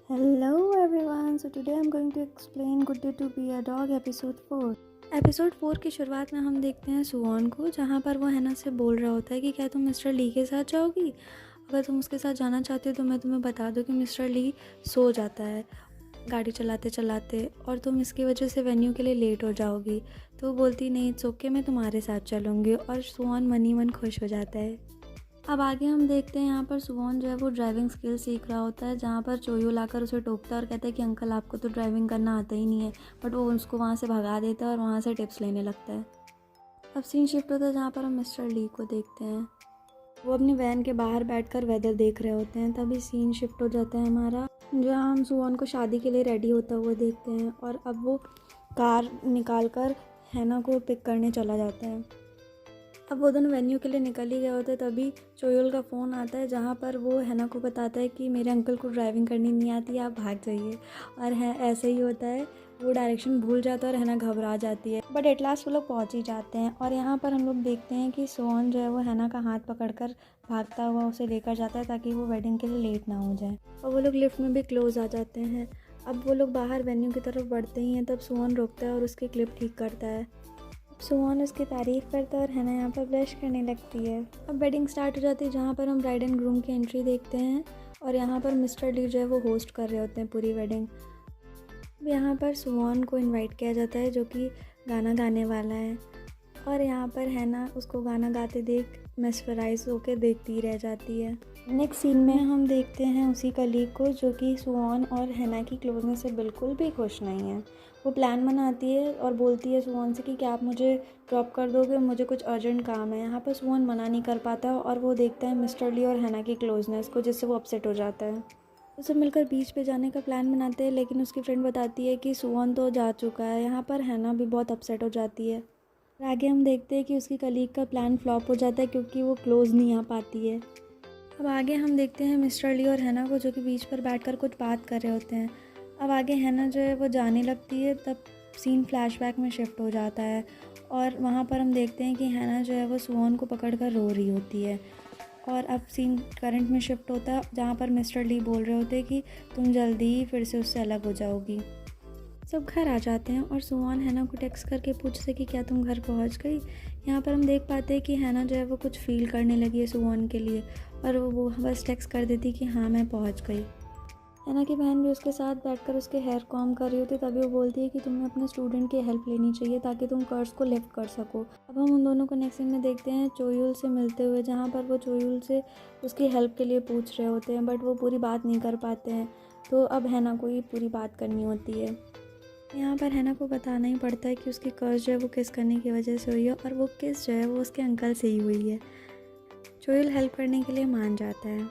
Hello everyone. So today I'm going to explain Good Day to Be a Dog episode 4. Episode 4 की शुरुआत में हम देखते हैं सुवॉन को, जहाँ पर वो हैना से बोल रहा होता है कि क्या तुम मिस्टर ली के साथ जाओगी। अगर तुम उसके साथ जाना चाहते हो तो मैं तुम्हें बता दूँ कि मिस्टर ली सो जाता है गाड़ी चलाते चलाते और तुम इसकी वजह से वेन्यू के लिए लेट हो जाओगी। तो वो बोलती नहीं, इट्स ओके, मैं तुम्हारे साथ चलूँगी। और सुवॉन मन ही मन खुश हो जाता है। अब आगे हम देखते हैं यहाँ पर सुवॉन जो है वो ड्राइविंग स्किल सीख रहा होता है, जहाँ पर चोयू लाकर उसे टोकता है और कहता है कि अंकल आपको तो ड्राइविंग करना आता ही नहीं है। बट वो उसको वहाँ से भगा देता है और वहाँ से टिप्स लेने लगता है। अब सीन शिफ्ट होता है जहाँ पर हम मिस्टर ली को देखते हैं। वो अपनी वैन के बाहर बैठकर वेदर देख रहे होते हैं। तभी सीन शिफ्ट हो जाता है हमारा, जहाँ हम सुवॉन को शादी के लिए रेडी होता हुआ देखते हैं। और अब वो कार निकाल कर हैना को पिक करने चला जाता है। अब वो दोनों वेन्यू के लिए निकल ही गए होते, तभी चोयल का फ़ोन आता है, जहाँ पर वो हैना को बताता है कि मेरे अंकल को ड्राइविंग करनी नहीं आती, आप भाग जाइए। और है ऐसे ही होता है, वो डायरेक्शन भूल जाता है और हैना घबरा जाती है। बट एट लास्ट वो लोग पहुँच ही जाते हैं। और यहाँ पर हम लोग देखते हैं कि सुवॉन जो है वो हैना का हाथ पकड़कर भागता हुआ उसे लेकर जाता है ताकि वो वेडिंग के लिए लेट ना हो जाए। और वो लोग लिफ्ट में भी क्लोज आ जाते हैं। अब वो लोग बाहर वेन्यू की तरफ बढ़ते ही हैं, तब सुवॉन रुकता है और उसकी क्लिप ठीक करता है। सुवॉन उसकी तारीफ़ करता है और हैना यहाँ पर ब्लश करने लगती है। अब वेडिंग स्टार्ट हो जाती है, जहाँ पर हम ब्राइड एंड ग्रूम की एंट्री देखते हैं। और यहाँ पर मिस्टर ली जो है वो होस्ट कर रहे होते हैं पूरी वेडिंग। अब यहाँ पर सुवॉन को इनवाइट किया जाता है, जो कि गाना गाने वाला है। और यहाँ पर हैना उसको गाना गाते देख मेस्मराइज होकर देखती रह जाती है। नेक्स्ट सीन में हम देखते हैं उसी कलीग को, जो कि सुवॉन और हैना की क्लोजनेस से बिल्कुल भी खुश नहीं है। वो प्लान बनाती है और बोलती है सुवॉन से कि क्या आप मुझे ड्रॉप कर दोगे, मुझे कुछ अर्जेंट काम है। यहाँ पर सुवॉन मना नहीं कर पाता और वो देखता है मिस्टर ली और हैना की क्लोजनेस को, जिससे वो अपसेट हो जाता है। उसे मिलकर बीच पे जाने का प्लान बनाते हैं, लेकिन उसकी फ्रेंड बताती है कि सुवॉन तो जा चुका है। यहाँ पर हैना भी बहुत अपसेट हो जाती है। और आगे हम देखते हैं कि उसकी कलीग का प्लान फ्लॉप हो जाता है, क्योंकि वो क्लोज नहीं आ पाती है। अब आगे हम देखते हैं मिस्टर ली और हैना को, जो कि बीच पर बैठकर कुछ बात कर रहे होते हैं। अब आगे हैना जो है वो जाने लगती है, तब सीन फ्लैशबैक में शिफ्ट हो जाता है। और वहाँ पर हम देखते हैं कि हैना जो है वो सुवॉन को पकड़कर रो रही होती है। और अब सीन करंट में शिफ्ट होता है, जहाँ पर मिस्टर ली बोल रहे होते हैं कि तुम जल्दी ही फिर से उससे अलग हो जाओगी। सब घर आ जाते हैं और सुवॉन हैना को टेक्स्ट करके पूछते कि क्या तुम घर पहुंच गई। यहाँ पर हम देख पाते हैं कि हैना जो है वो कुछ फील करने लगी है सुवॉन के लिए, और वो बस टेक्स्ट कर देती कि हाँ मैं पहुंच गई। हैना की बहन भी उसके साथ बैठकर उसके हेयर कॉम कर रही होती, तभी वो बोलती है कि तुम्हें अपने स्टूडेंट की हेल्प लेनी चाहिए ताकि तुम कर्ज को लिफ्ट कर सको। अब हम उन दोनों को नेक्स्ट सीन में देखते हैं चोयुल से मिलते हुए, जहाँ पर वो चोयुल से उसकी हेल्प के लिए पूछ रहे होते हैं, बट वो पूरी बात नहीं कर पाते हैं। तो अब हैना को ही पूरी बात करनी होती है। यहाँ पर हैना को बताना ही पड़ता है कि उसकी कर्ज जो है वो किस करने की वजह से हुई है, और वो किस जो है वो उसके अंकल से ही हुई है। चोयुल हेल्प करने के लिए मान जाता है,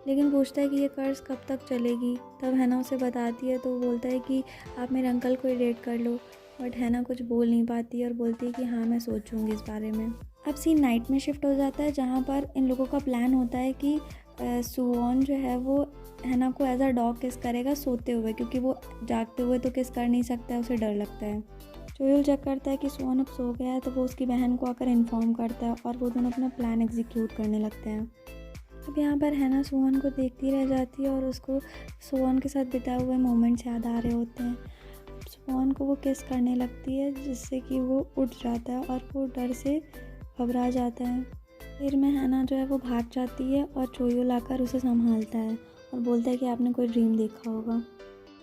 लेकिन पूछता है कि ये कर्ज कब तक चलेगी। तब हैना उसे बताती है, तो वो बोलता है कि आप मेरे अंकल को ही डेट कर लो। बट हैना कुछ बोल नहीं पाती और बोलती है कि हाँ मैं सोचूंगी इस बारे में। अब सीन नाइट में शिफ्ट हो जाता है, जहाँ पर इन लोगों का प्लान होता है कि सुवॉन जो है वो हैना को एज अ डॉग किस करेगा सोते हुए, क्योंकि वो जागते हुए तो किस कर नहीं सकता है, उसे डर लगता है। चोयुल चेक करता है कि सुवॉन अब सो गया है, तो वो उसकी बहन को आकर इन्फॉर्म करता है और वो दोनों अपना प्लान एग्जीक्यूट करने लगते हैं। अब यहाँ पर हैना सुवॉन को देखती रह जाती है और उसको सुवॉन के साथ बिताए हुए मोमेंट्स याद आ रहे होते हैं। सुवॉन को वो किस करने लगती है, जिससे कि वो उठ जाता है और वो डर से घबरा जाता है। फिर में हैना जो है वो भाग जाती है और चोयुल आकर उसे संभालता है और बोलता है कि आपने कोई ड्रीम देखा होगा।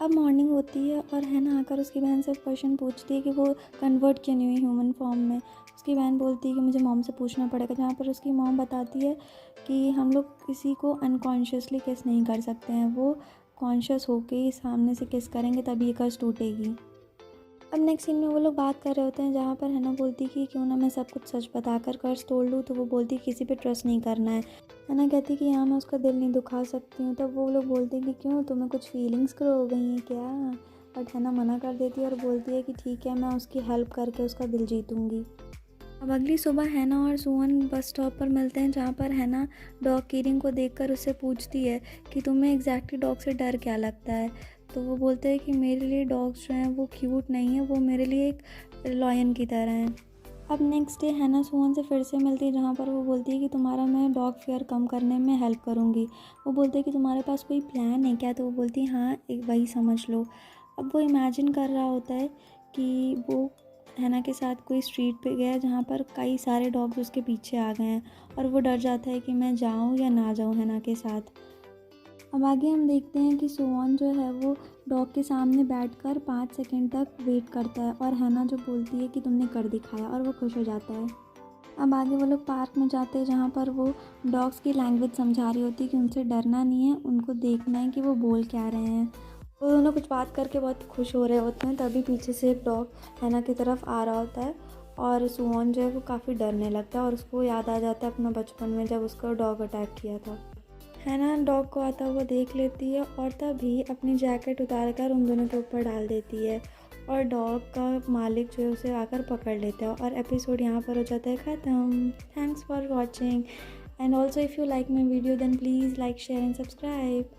अब मॉर्निंग होती है और हैना आकर उसकी बहन से क्वेश्चन पूछती है कि वो कन्वर्ट क्यों नहीं हुई ह्यूमन फॉर्म में। उसकी बहन बोलती है कि मुझे मॉम से पूछना पड़ेगा, जहाँ पर उसकी मॉम बताती है कि हम लोग किसी को अनकॉन्शियसली किस नहीं कर सकते हैं, वो कॉन्शियस होके ही सामने से किस करेंगे तभी ये कर्ज टूटेगी। अब नेक्स्ट सीन में वो लोग बात कर रहे होते हैं, जहाँ पर हैना बोलती कि क्यों ना मैं सब कुछ सच बताकर कर्ज तोड़ लूँ। तो वो बोलती किसी पे ट्रस्ट नहीं करना है। हैना कहती कि यहाँ मैं उसका दिल नहीं दुखा सकती हूँ। तब वो लोग बोलते हैं कि क्यों, तुम्हें कुछ फीलिंग्स ग्रो हो गई हैं क्या। बट हैना मना कर देती है और बोलती है कि ठीक है, मैं उसकी हेल्प करके उसका दिल जीतूँगी। अब अगली सुबह हैना और सुवॉन बस स्टॉप पर मिलते हैं, जहाँ पर हैना डॉग कीरिंग को देखकर उससे पूछती है कि तुम्हें एग्जैक्टली डॉग से डर क्या लगता है। तो वो बोलते हैं कि मेरे लिए डॉग्स जो हैं वो क्यूट नहीं है, वो मेरे लिए एक लॉयन की तरह हैं। अब नेक्स्ट डे हैना सुहान से फिर से मिलती है, जहाँ पर वो बोलती है कि तुम्हारा मैं डॉग फेयर कम करने में हेल्प करूँगी। वो बोलते हैं कि तुम्हारे पास कोई प्लान है क्या? तो वो बोलती है हाँ, एक वही समझ लो। अब वो इमेजिन कर रहा होता है कि वो हैना के साथ कोई स्ट्रीट पे गया जहाँ पर कई सारे डॉग्स उसके पीछे आ गए हैं, और वो डर जाता है कि मैं जाऊँ या ना जाऊँ हैना के साथ। अब आगे हम देखते हैं कि सुहान जो है वो डॉग के सामने बैठकर 5 सेकंड तक वेट करता है, और हैना जो बोलती है कि तुमने कर दिखाया, और वो खुश हो जाता है। अब आगे वो लोग पार्क में जाते हैं, जहाँ पर वो डॉग्स की लैंग्वेज समझा रही होती है कि उनसे डरना नहीं है, उनको देखना है कि वो बोल क्या रहे हैं। वो दोनों कुछ बात करके बहुत खुश हो रहे होते हैं, तभी पीछे से एक डॉग हैना की तरफ आ रहा होता है, और सुहान जो है वो काफ़ी डरने लगता है, और उसको याद आ जाता है अपना बचपन में जब उसको डॉग अटैक किया था। हैना डॉग को आता हुआ देख लेती है, और तभी अपनी जैकेट उतार कर उन दोनों के ऊपर डाल देती है, और डॉग का मालिक जो है उसे आकर पकड़ लेता है, और एपिसोड यहाँ पर हो जाता है ख़त्म। Thanks for watching, and also if you like my video then please like, share and subscribe.